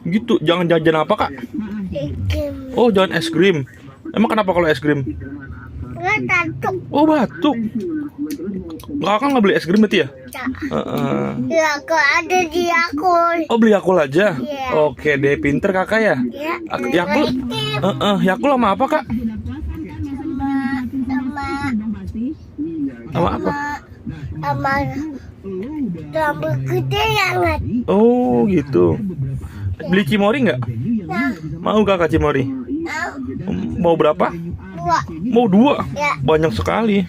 Gitu, jangan jajan apa kak? Oh, jangan es krim. Emang kenapa kalau es krim? Oh, batuk. Kakak nggak beli es krim berarti ya? Ya, kok ada di aku. Oh, beli Yakul aja. Iya. Oke deh, pinter kakak ya. Ya, Yakul, Yakul sama apa kak? sama Sama apa? sama rambut gede banget. Oh, gitu. Beli Cimori nggak? Nah, Mau kakak Cimori? mau Mau berapa? dua. Mau 2. Ya. Banyak sekali.